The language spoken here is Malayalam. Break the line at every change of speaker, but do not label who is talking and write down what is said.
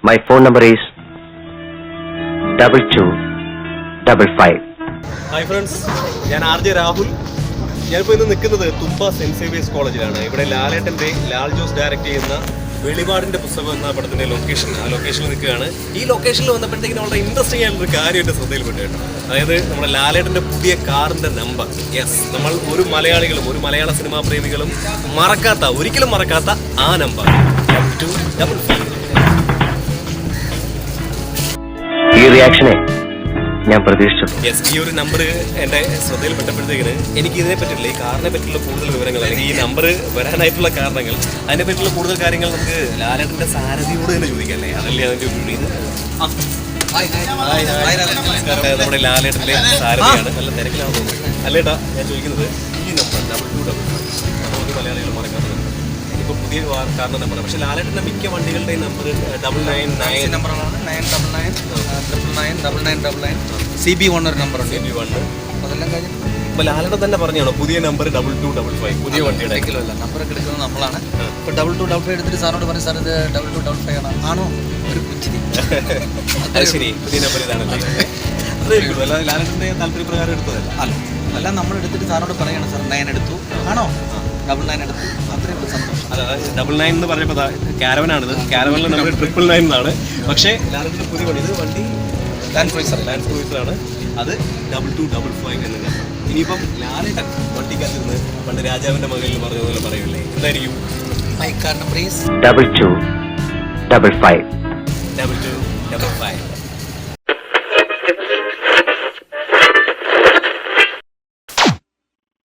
My phone number is 2255.
Hi friends, ഞാൻ RJ രാഹുൽ. ഞാനിപ്പോൾ ഇന്ന് നിൽക്കുന്നത് തുമ്പ സെൻറ്റ് സേവിയേഴ്സ് കോളേജിലാണ്. ഇവിടെ ലാലേട്ടൻ്റെ ലാൽ ജോസ് ഡയറക്റ്റ് ചെയ്യുന്ന വെളിപാടിൻ്റെ പുസ്തകം എന്ന പടത്തിൻ്റെ ലൊക്കേഷനിൽ നിൽക്കുകയാണ്. ഈ ലൊക്കേഷനിൽ വന്നപ്പോഴത്തേക്കിനും വളരെ ഇൻട്രസ്റ്റിംഗ് ആയിട്ടുള്ളൊരു കാര്യം എൻ്റെ ശ്രദ്ധയിൽപ്പെട്ടു കേട്ടോ. അതായത് നമ്മുടെ ലാലേട്ടൻ്റെ പുതിയ കാറിൻ്റെ നമ്പർ. യെസ്, നമ്മൾ ഒരു മലയാള സിനിമാ പ്രേമികളും ഒരിക്കലും മറക്കാത്ത ആ നമ്പർ 2255.
ഈ റിയാക്ഷനെ ഞാൻ പ്രതീക്ഷിച്ചു.
യെസ്, ഈ ഒരു നമ്പർ എൻ്റെ ശ്രദ്ധയിൽപ്പെട്ടപ്പോഴത്തേക്കിന് എനിക്ക് ഇതിനെ പറ്റിയുള്ള ഈ കാറിനെ പറ്റിയുള്ള കൂടുതൽ വിവരങ്ങൾ, അല്ലെങ്കിൽ ഈ നമ്പർ വരാനായിട്ടുള്ള കാരണങ്ങൾ, അതിനെ പറ്റിയുള്ള കൂടുതൽ കാര്യങ്ങൾ നമുക്ക് ലാലേട്ടൻ്റെ സാരഥിയോട് തന്നെ ചോദിക്കാം അല്ലേ? അതല്ലേ അതിൻ്റെ ഒരു നമ്മുടെ ലാലേട്ടൻ്റെ സാരഥിയാണ്. നല്ല തിരക്കിലാണ് തോന്നുന്നത് അല്ലേട്ടാ. ഞാൻ ചോദിക്കുന്നത് ഈ നമ്പർ 2255 ഒരു മലയാളികൾ മറക്കാത്തത് ഇപ്പോൾ പുതിയ കാറിൻ്റെ നമ്പറാണ്. പക്ഷേ ലാലേട്ടൻ്റെ മിക്ക വണ്ടികളുടെയും നമ്പർ 999
നമ്പറാണ്. 999 CB1 ഒരു നമ്പറുണ്ട്.
CB1
അതെല്ലാം കഴിഞ്ഞു.
ഇപ്പോൾ ലാലേട്ടൻ തന്നെ പറഞ്ഞാണോ പുതിയ നമ്പർ 2255 പുതിയ വണ്ടിയുടെ?
ഒരിക്കലുമല്ല, നമ്പറൊക്കെ എടുക്കുന്നത് നമ്മളാണ്. ഇപ്പോൾ 2255 എടുത്തിട്ട് സാറിനോട് പറഞ്ഞു, സാർ ഇത് 2255 ആണോ? ഒരു പുഞ്ചിരി.
അത് ശരി, പുതിയ നമ്പർ ഇതാണല്ലേ? അത്രേ ഉള്ളൂ. അല്ലാതെ ലാലേട്ടൻ്റെ താല്പര്യപ്രകാരം എടുത്തതല്ല.
അല്ല, നമ്മൾ എടുത്തിട്ട് സാറിനോട് പറയണം, സാർ 9 എടുത്തു ആണോ, 99 എടുത്തു, അത്രയും സന്തോഷം.
അല്ല, 99 എന്ന് പറഞ്ഞപ്പോൾ കാരവനാണിത്. കാരവനിലെ നമ്പർ 999 എന്നാണ്. പക്ഷേ ലാലേട്ടൻ്റെ പുതിയ വണ്ടി, ഇത് വണ്ടി ലാൻഡ് ക്രൂയിസറാണ്. അത് 2255 എന്ന നമ്പർ. ഇനിയിപ്പം ലാലേട്ടൻ വണ്ടിക്കകത്തിരുന്ന് പണ്ട് രാജാവിൻ്റെ മകനിൽ പറഞ്ഞതുപോലെ പറയൂലേ, എന്തായിരിക്കും?
My car number is
2255.